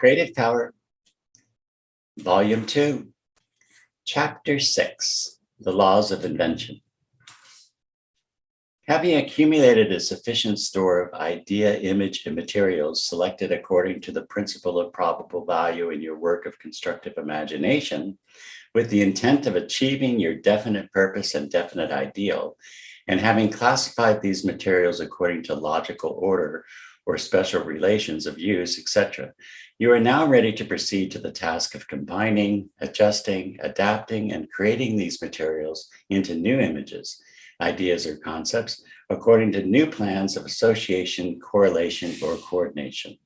Creative Power, Volume 2, Chapter 6, The Laws of Invention. Having accumulated a sufficient store of idea, image, and materials selected according to the principle of probable value in your work of constructive imagination, with the intent of achieving your definite purpose and definite ideal, and having classified these materials according to logical order or special relations of use, etc., you are now ready to proceed to the task of combining, adjusting, adapting, and creating these materials into new images, ideas, or concepts according to new plans of association, correlation, or coordination.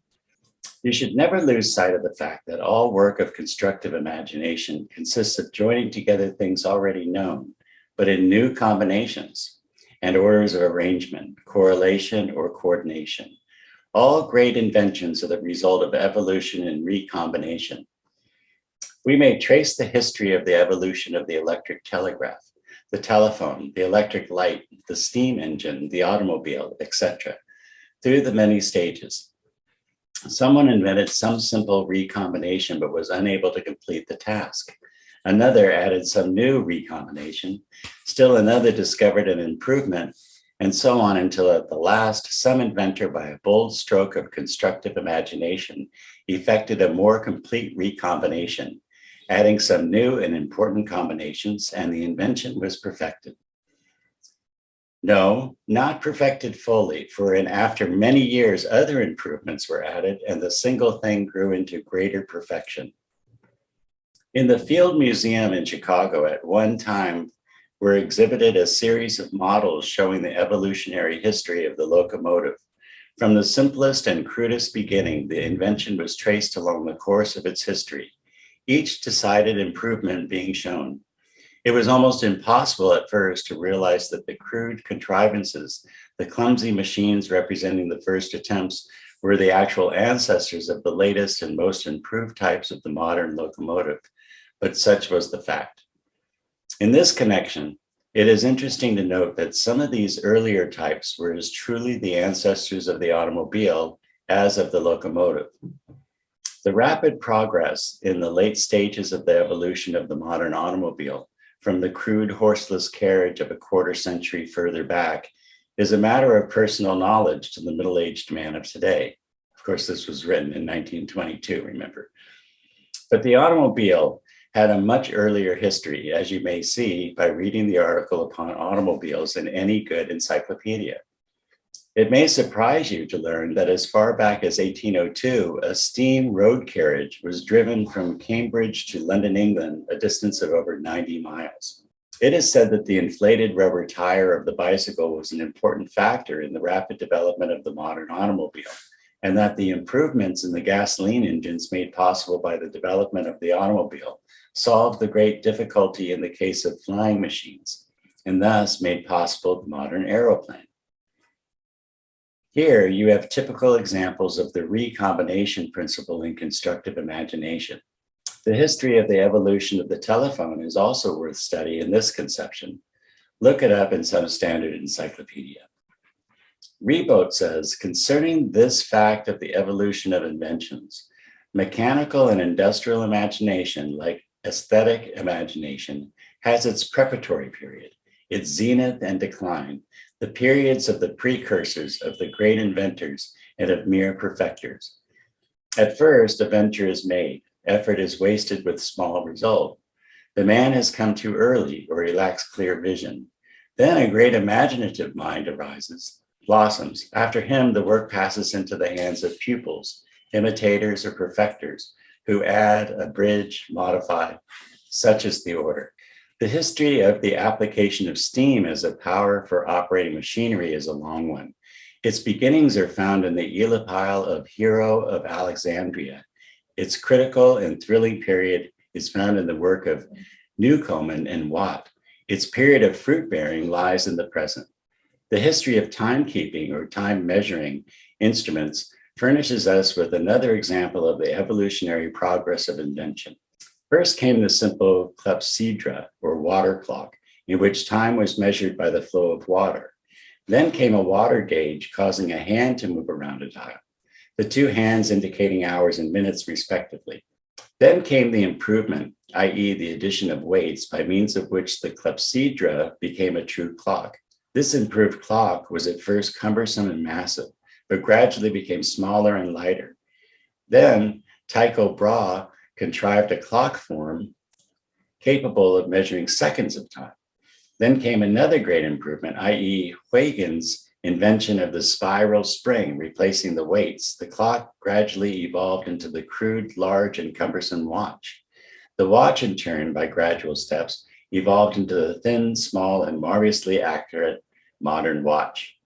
You should never lose sight of the fact that all work of constructive imagination consists of joining together things already known, but in new combinations and orders of arrangement, correlation, or coordination. All great inventions are the result of evolution and recombination. We may trace the history of the evolution of the electric telegraph, the telephone, the electric light, the steam engine, the automobile, etc., through the many stages. Someone invented some simple recombination but was unable to complete the task. Another added some new recombination. Still another discovered an improvement, and so on until at the last, some inventor, by a bold stroke of constructive imagination, effected a more complete recombination, adding some new and important combinations, and the invention was perfected. No, not perfected fully, for after many years, other improvements were added, and the single thing grew into greater perfection. In the Field Museum in Chicago, at one time, were exhibited a series of models showing the evolutionary history of the locomotive. From the simplest and crudest beginning, the invention was traced along the course of its history, each decided improvement being shown. It was almost impossible at first to realize that the crude contrivances, the clumsy machines representing the first attempts, were the actual ancestors of the latest and most improved types of the modern locomotive, but such was the fact. In this connection, it is interesting to note that some of these earlier types were as truly the ancestors of the automobile as of the locomotive. The rapid progress in the late stages of the evolution of the modern automobile, from the crude horseless carriage of a quarter century further back, is a matter of personal knowledge to the middle-aged man of today. Of course, this was written in 1922, remember. But the automobile had a much earlier history, as you may see by reading the article upon automobiles in any good encyclopedia. It may surprise you to learn that as far back as 1802, a steam road carriage was driven from Cambridge to London, England, a distance of over 90 miles. It is said that the inflated rubber tire of the bicycle was an important factor in the rapid development of the modern automobile, and that the improvements in the gasoline engines made possible by the development of the automobile solved the great difficulty in the case of flying machines, and thus made possible the modern aeroplane. Here you have typical examples of the recombination principle in constructive imagination. The history of the evolution of the telephone is also worth study in this conception. Look it up in some standard encyclopedia. Riebaud says, concerning this fact of the evolution of inventions, mechanical and industrial imagination, like aesthetic imagination, has its preparatory period, its zenith and decline, the periods of the precursors of the great inventors and of mere perfecters. At first, a venture is made, effort is wasted with small result. The man has come too early, or he lacks clear vision. Then a great imaginative mind arises, blossoms. After him, the work passes into the hands of pupils, imitators, or perfecters, who add, abridge, modify. Such is the order. The history of the application of steam as a power for operating machinery is a long one. Its beginnings are found in the Oedipile of Hero of Alexandria. Its critical and thrilling period is found in the work of Newcomen and Watt. Its period of fruit-bearing lies in the present. The history of timekeeping or time measuring instruments furnishes us with another example of the evolutionary progress of invention. First came the simple clepsydra, or water clock, in which time was measured by the flow of water. Then came a water gauge causing a hand to move around a dial. the two hands indicating hours and minutes respectively. Then came the improvement, i.e. the addition of weights by means of which the clepsydra became a true clock. This improved clock was at first cumbersome and massive, but gradually became smaller and lighter. Then Tycho Brahe contrived a clock form capable of measuring seconds of time. Then came another great improvement, i.e. Huygens' invention of the spiral spring replacing the weights. The clock gradually evolved into the crude, large, and cumbersome watch. The watch, in turn, by gradual steps, evolved into the thin, small, and marvelously accurate modern watch.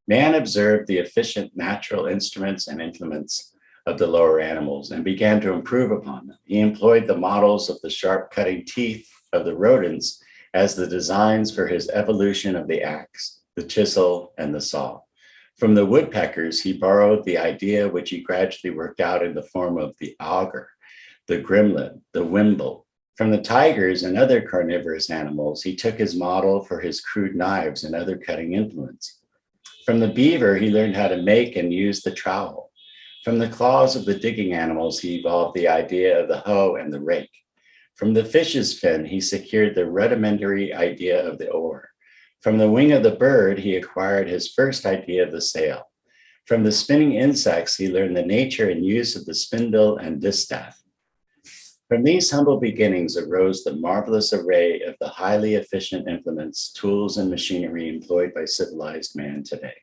Man observed the efficient natural instruments and implements of the lower animals and began to improve upon them. He employed the models of the sharp cutting teeth of the rodents as the designs for his evolution of the axe, the chisel, and the saw. From the woodpeckers, he borrowed the idea which he gradually worked out in the form of the auger, the gimlet, the wimble. From the tigers and other carnivorous animals, he took his model for his crude knives and other cutting implements. From the beaver, he learned how to make and use the trowel. From the claws of the digging animals, he evolved the idea of the hoe and the rake. From the fish's fin, he secured the rudimentary idea of the oar. From the wing of the bird, he acquired his first idea of the sail. From the spinning insects, he learned the nature and use of the spindle and distaff. From these humble beginnings arose the marvelous array of the highly efficient implements, tools, and machinery employed by civilized man today.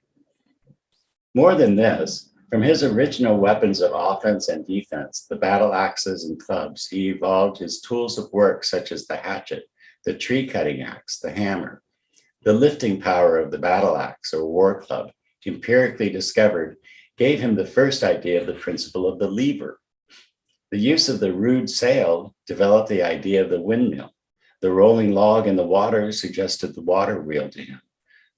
More than this, from his original weapons of offense and defense, the battle axes and clubs, he evolved his tools of work such as the hatchet, the tree cutting axe, the hammer. The lifting power of the battle axe or war club, empirically discovered, gave him the first idea of the principle of the lever. The use of the rude sail developed the idea of the windmill. The rolling log in the water suggested the water wheel to him.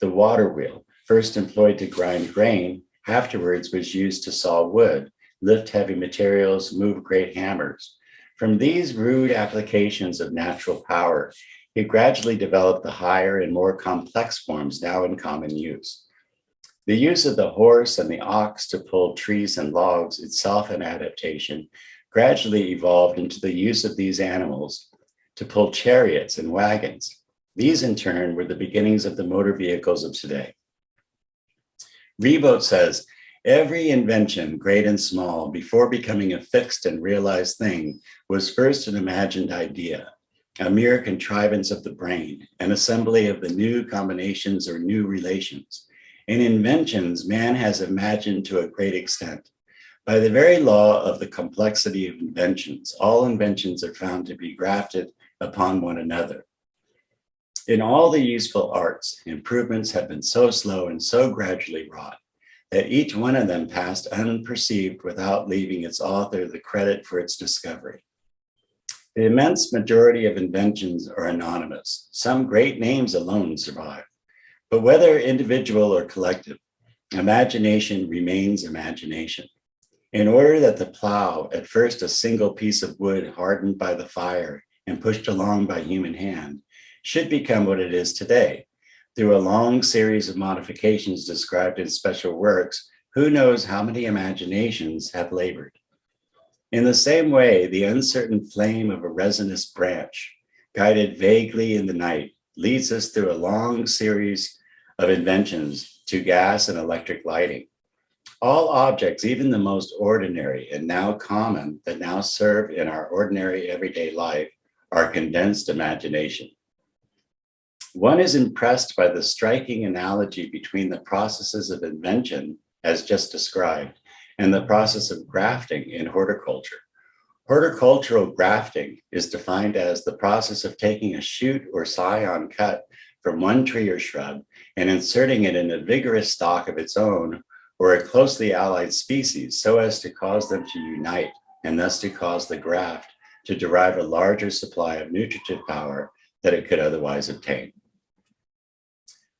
The water wheel, first employed to grind grain, afterwards was used to saw wood, lift heavy materials, move great hammers. From these rude applications of natural power, he gradually developed the higher and more complex forms now in common use. The use of the horse and the ox to pull trees and logs, itself an adaptation, gradually evolved into the use of these animals to pull chariots and wagons. These, in turn, were the beginnings of the motor vehicles of today. Riebaud says, every invention, great and small, before becoming a fixed and realized thing, was first an imagined idea, a mere contrivance of the brain, an assembly of the new combinations or new relations. In inventions, man has imagined to a great extent. By the very law of the complexity of inventions, all inventions are found to be grafted upon one another. In all the useful arts, improvements have been so slow and so gradually wrought that each one of them passed unperceived without leaving its author the credit for its discovery. The immense majority of inventions are anonymous. Some great names alone survive. But whether individual or collective, imagination remains imagination. In order that the plow, at first a single piece of wood hardened by the fire and pushed along by human hand, should become what it is today, through a long series of modifications described in special works, who knows how many imaginations have labored. In the same way, the uncertain flame of a resinous branch, guided vaguely in the night, leads us through a long series of inventions to gas and electric lighting. All objects, even the most ordinary and now common that now serve in our ordinary everyday life, are condensed imagination. One is impressed by the striking analogy between the processes of invention, as just described, and the process of grafting in horticulture. Horticultural grafting is defined as the process of taking a shoot or scion cut from one tree or shrub and inserting it in a vigorous stock of its own or a closely allied species so as to cause them to unite and thus to cause the graft to derive a larger supply of nutritive power than it could otherwise obtain.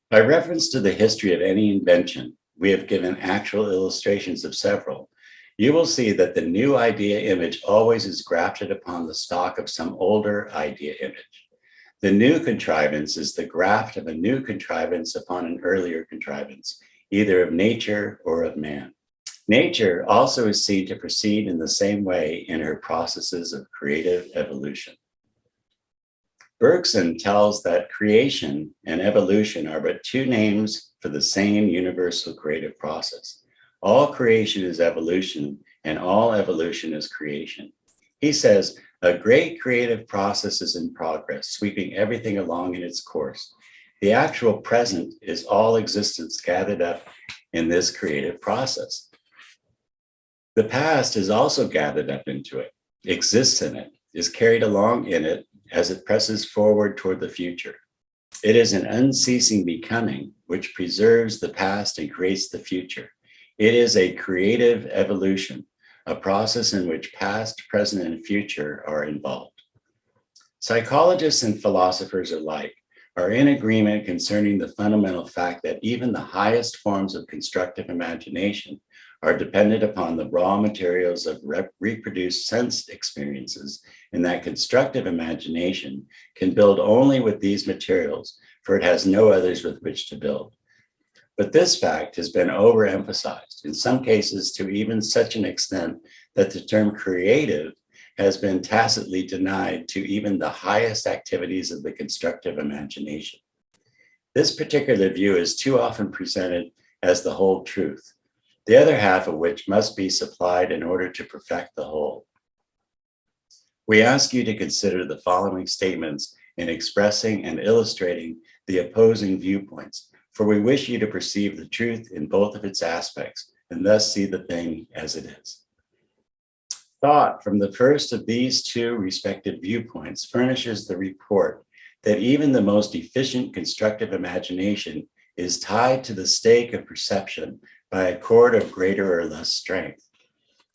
By reference to the history of any invention, we have given actual illustrations of several. You will see that the new idea image always is grafted upon the stock of some older idea image. The new contrivance is the graft of a new contrivance upon an earlier contrivance, either of nature or of man. Nature also is seen to proceed in the same way in her processes of creative evolution. Bergson tells that creation and evolution are but two names for the same universal creative process. All creation is evolution, and all evolution is creation. He says, a great creative process is in progress, sweeping everything along in its course. The actual present is all existence gathered up in this creative process. The past is also gathered up into it, exists in it, is carried along in it as it presses forward toward the future. It is an unceasing becoming which preserves the past and creates the future. It is a creative evolution, a process in which past, present, and future are involved. Psychologists and philosophers alike are in agreement concerning the fundamental fact that even the highest forms of constructive imagination are dependent upon the raw materials of reproduced sense experiences, and that constructive imagination can build only with these materials, for it has no others with which to build. But this fact has been overemphasized, in some cases to even such an extent that the term creative has been tacitly denied to even the highest activities of the constructive imagination. This particular view is too often presented as the whole truth, the other half of which must be supplied in order to perfect the whole. We ask you to consider the following statements in expressing and illustrating the opposing viewpoints, for we wish you to perceive the truth in both of its aspects and thus see the thing as it is. Thought from the first of these two respective viewpoints furnishes the report that even the most efficient constructive imagination is tied to the stake of perception by a cord of greater or less strength.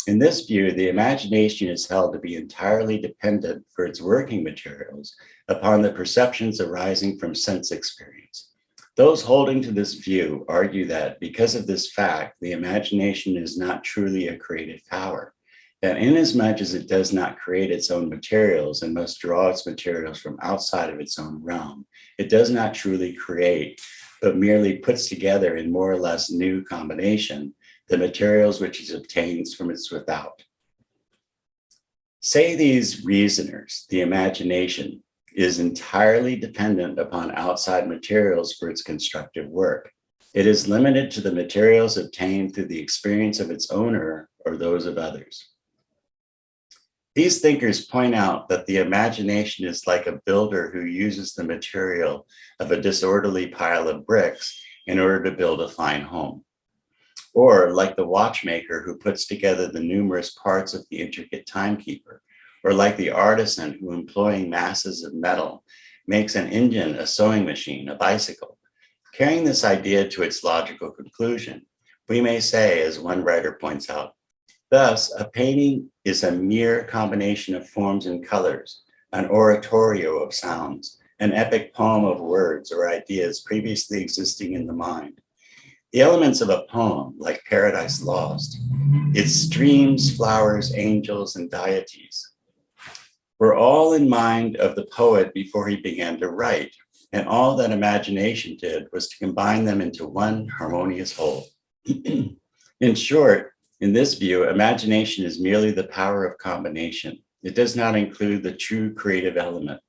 In this view, the imagination is held to be entirely dependent for its working materials upon the perceptions arising from sense experience. Those holding to this view argue that because of this fact, the imagination is not truly a creative power, that inasmuch as it does not create its own materials and must draw its materials from outside of its own realm, it does not truly create, but merely puts together in more or less new combination the materials which it obtains from its without. Say these reasoners, the imagination is entirely dependent upon outside materials for its constructive work. It is limited to the materials obtained through the experience of its owner or those of others. These thinkers point out that the imagination is like a builder who uses the material of a disorderly pile of bricks in order to build a fine home, or like the watchmaker who puts together the numerous parts of the intricate timekeeper, or like the artisan who, employing masses of metal, makes an engine, a sewing machine, a bicycle. Carrying this idea to its logical conclusion, we may say, as one writer points out, thus, a painting is a mere combination of forms and colors, an oratorio of sounds, an epic poem of words or ideas previously existing in the mind. The elements of a poem, like Paradise Lost, its streams, flowers, angels, and deities, were all in mind of the poet before he began to write, and all that imagination did was to combine them into one harmonious whole. In short, in this view, imagination is merely the power of combination. It does not include the true creative element.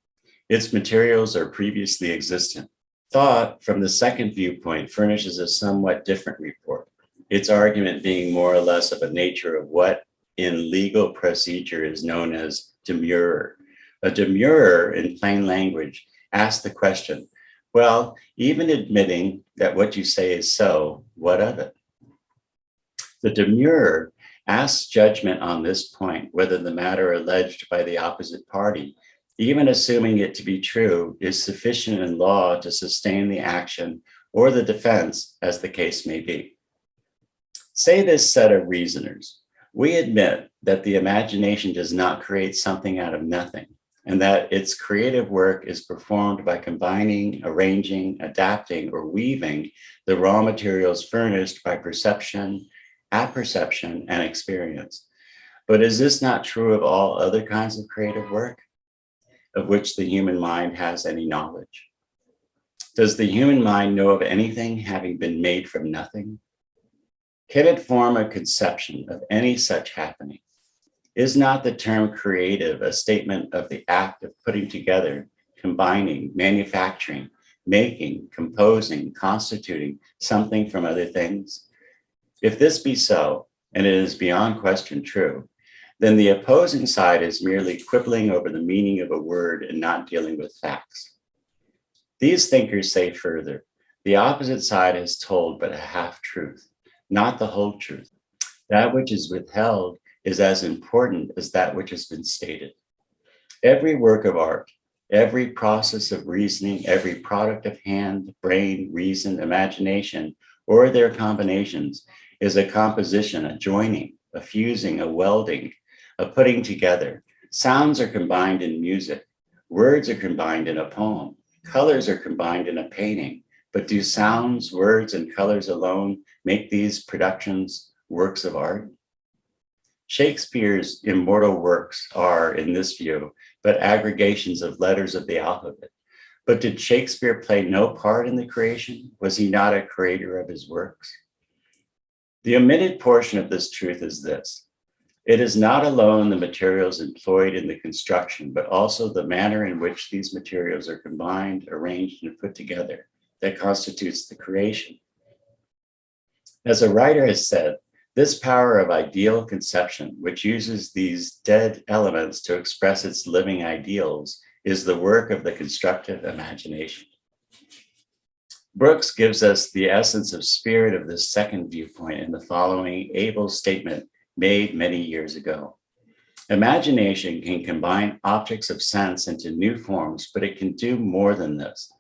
Its materials are previously existent. Thought, from the second viewpoint, furnishes a somewhat different report, its argument being more or less of a nature of what in legal procedure is known as demurrer. A demurrer, in plain language, asks the question, well, even admitting that what you say is so, what of it? The demurrer asks judgment on this point, whether the matter alleged by the opposite party, even assuming it to be true, is sufficient in law to sustain the action or the defense, as the case may be. Say this set of reasoners, we admit that the imagination does not create something out of nothing, and that its creative work is performed by combining, arranging, adapting, or weaving the raw materials furnished by perception, apperception, and experience. But is this not true of all other kinds of creative work of which the human mind has any knowledge? Does the human mind know of anything having been made from nothing? Can it form a conception of any such happening? Is not the term creative a statement of the act of putting together, combining, manufacturing, making, composing, constituting something from other things? If this be so, and it is beyond question true, then the opposing side is merely quibbling over the meaning of a word and not dealing with facts. These thinkers say further, the opposite side has told but a half truth, not the whole truth. That which is withheld is as important as that which has been stated. Every work of art, every process of reasoning, every product of hand, brain, reason, imagination, or their combinations is a composition, a joining, a fusing, a welding, a putting together. Sounds are combined in music. Words are combined in a poem. Colors are combined in a painting. But do sounds, words, and colors alone make these productions works of art? Shakespeare's immortal works are, in this view, but aggregations of letters of the alphabet. But did Shakespeare play no part in the creation? Was he not a creator of his works? The omitted portion of this truth is this. It is not alone the materials employed in the construction, but also the manner in which these materials are combined, arranged, and put together that constitutes the creation. As a writer has said, this power of ideal conception, which uses these dead elements to express its living ideals, is the work of the constructive imagination. Brooks gives us the essence of spirit of this second viewpoint in the following able statement made many years ago. Imagination can combine objects of sense into new forms, but it can do more than this.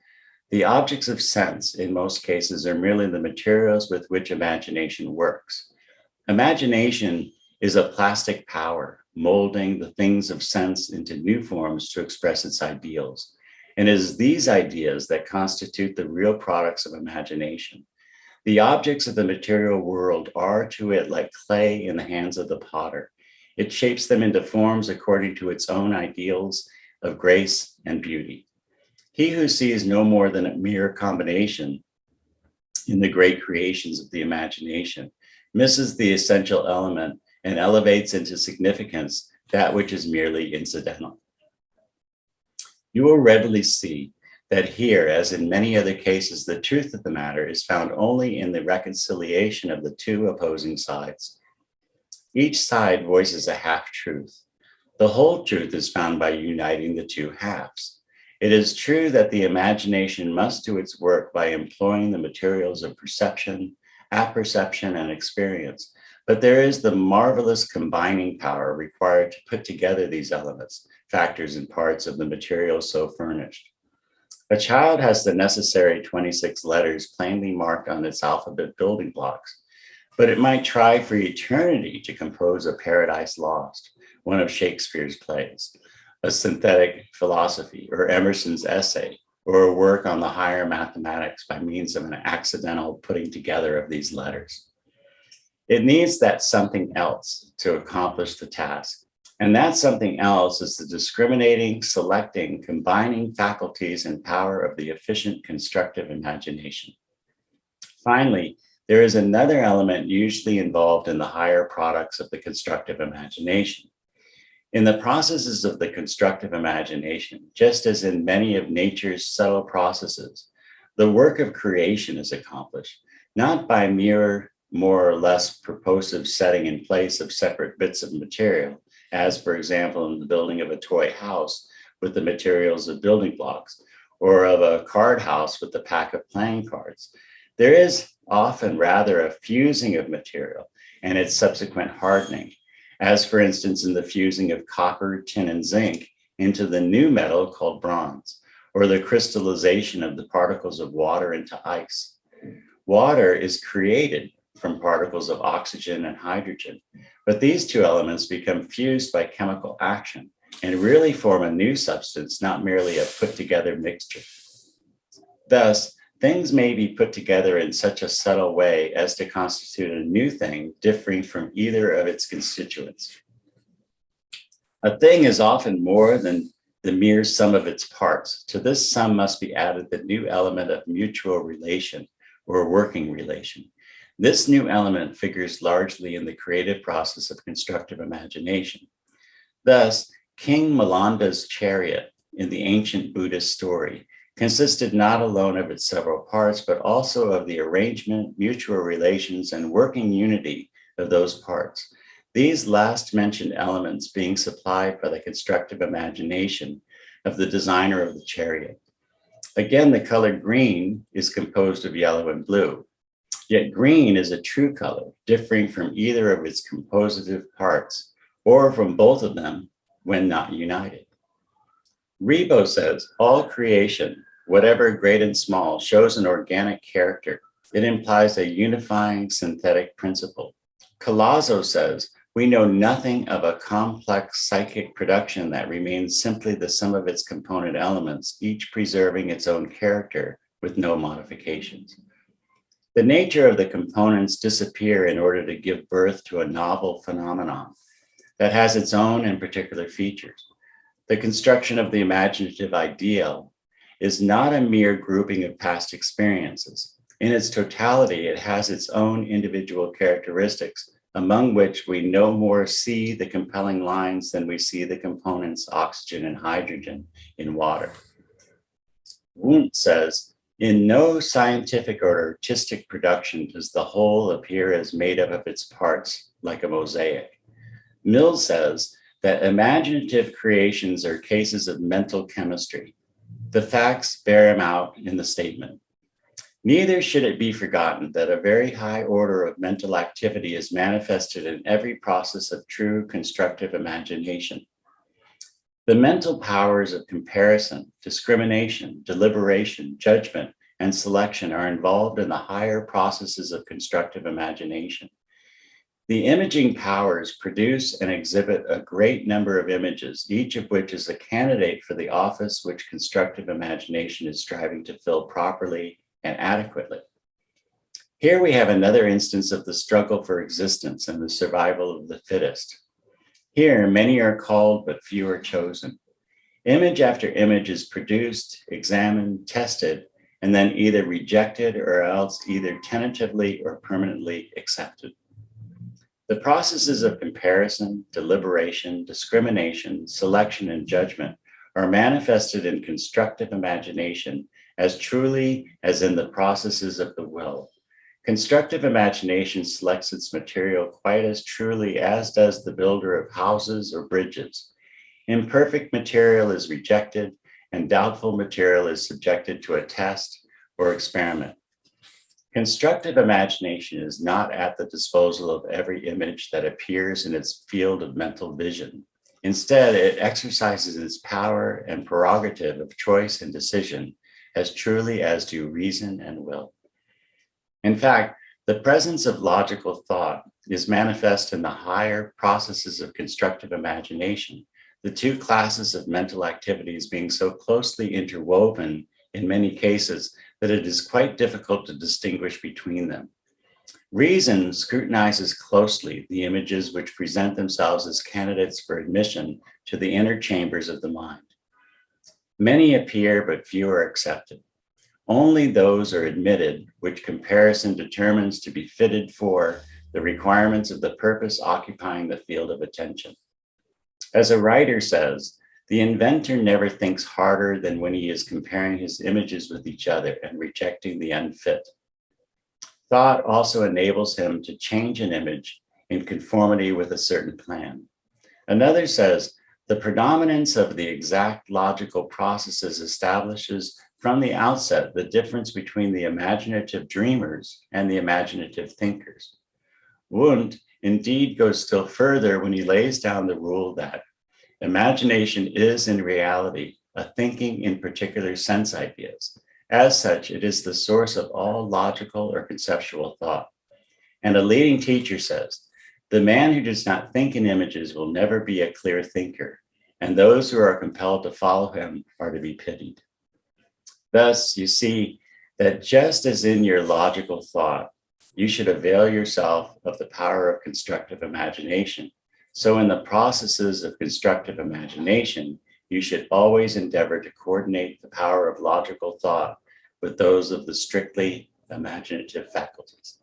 The objects of sense, in most cases, are merely the materials with which imagination works. Imagination is a plastic power, molding the things of sense into new forms to express its ideals. And it is these ideas that constitute the real products of imagination. The objects of the material world are to it like clay in the hands of the potter. It shapes them into forms according to its own ideals of grace and beauty. He who sees no more than a mere combination in the great creations of the imagination misses the essential element and elevates into significance that which is merely incidental. You will readily see that here, as in many other cases, the truth of the matter is found only in the reconciliation of the two opposing sides. Each side voices a half-truth. The whole truth is found by uniting the two halves. It is true that the imagination must do its work by employing the materials of perception, apperception, and experience, but there is the marvelous combining power required to put together these elements, factors, and parts of the materials so furnished. A child has the necessary 26 letters plainly marked on its alphabet building blocks, but it might try for eternity to compose a Paradise Lost, one of Shakespeare's plays, a synthetic philosophy, or Emerson's essay, or a work on the higher mathematics by means of an accidental putting together of these letters. It needs that something else to accomplish the task. And that something else is the discriminating, selecting, combining faculties and power of the efficient constructive imagination. Finally, there is another element usually involved in the higher products of the constructive imagination. In the processes of the constructive imagination, just as in many of nature's subtle processes, the work of creation is accomplished, not by mere more or less purposive setting in place of separate bits of material, as for example, in the building of a toy house with the materials of building blocks, or of a card house with the pack of playing cards. There is often rather a fusing of material and its subsequent hardening, as for instance in the fusing of copper, tin, and zinc into the new metal called bronze, or the crystallization of the particles of water into ice. Water is created from particles of oxygen and hydrogen, but these two elements become fused by chemical action and really form a new substance, not merely a put together mixture. Thus, things may be put together in such a subtle way as to constitute a new thing differing from either of its constituents. A thing is often more than the mere sum of its parts. To this sum must be added the new element of mutual relation or working relation. This new element figures largely in the creative process of constructive imagination. Thus, King Milanda's chariot in the ancient Buddhist story consisted not alone of its several parts, but also of the arrangement, mutual relations, and working unity of those parts. These last mentioned elements being supplied by the constructive imagination of the designer of the chariot. Again, the color green is composed of yellow and blue. Yet green is a true color, differing from either of its compositive parts or from both of them when not united. Rebo says, all creation, whatever great and small, shows an organic character. It implies a unifying synthetic principle. Collazo says, we know nothing of a complex psychic production that remains simply the sum of its component elements, each preserving its own character with no modifications. The nature of the components disappear in order to give birth to a novel phenomenon that has its own and particular features. The construction of the imaginative ideal is not a mere grouping of past experiences. In its totality, it has its own individual characteristics, among which we no more see the compelling lines than we see the components oxygen and hydrogen in water. Wundt says, in no scientific or artistic production does the whole appear as made up of its parts like a mosaic. Mills says that imaginative creations are cases of mental chemistry. The facts bear him out in the statement. Neither should it be forgotten that a very high order of mental activity is manifested in every process of true constructive imagination. The mental powers of comparison, discrimination, deliberation, judgment, and selection are involved in the higher processes of constructive imagination. The imaging powers produce and exhibit a great number of images, each of which is a candidate for the office which constructive imagination is striving to fill properly and adequately. Here we have another instance of the struggle for existence and the survival of the fittest. Here, many are called, but few are chosen. Image after image is produced, examined, tested, and then either rejected or else either tentatively or permanently accepted. The processes of comparison, deliberation, discrimination, selection, and judgment are manifested in constructive imagination as truly as in the processes of the will. Constructive imagination selects its material quite as truly as does the builder of houses or bridges. Imperfect material is rejected, and doubtful material is subjected to a test or experiment. Constructive imagination is not at the disposal of every image that appears in its field of mental vision. Instead, it exercises its power and prerogative of choice and decision as truly as do reason and will. In fact, the presence of logical thought is manifest in the higher processes of constructive imagination, the two classes of mental activities being so closely interwoven in many cases that it is quite difficult to distinguish between them. Reason scrutinizes closely the images which present themselves as candidates for admission to the inner chambers of the mind. Many appear, but few are accepted. Only those are admitted which comparison determines to be fitted for the requirements of the purpose occupying the field of attention. As a writer says, the inventor never thinks harder than when he is comparing his images with each other and rejecting the unfit. Thought also enables him to change an image in conformity with a certain plan. Another says, the predominance of the exact logical processes establishes from the outset the difference between the imaginative dreamers and the imaginative thinkers. Wundt indeed goes still further when he lays down the rule that imagination is in reality a thinking in particular sense ideas. As such, it is the source of all logical or conceptual thought. And a leading teacher says, the man who does not think in images will never be a clear thinker, and those who are compelled to follow him are to be pitied. Thus, you see that just as in your logical thought, you should avail yourself of the power of constructive imagination, so in the processes of constructive imagination, you should always endeavor to coordinate the power of logical thought with those of the strictly imaginative faculties.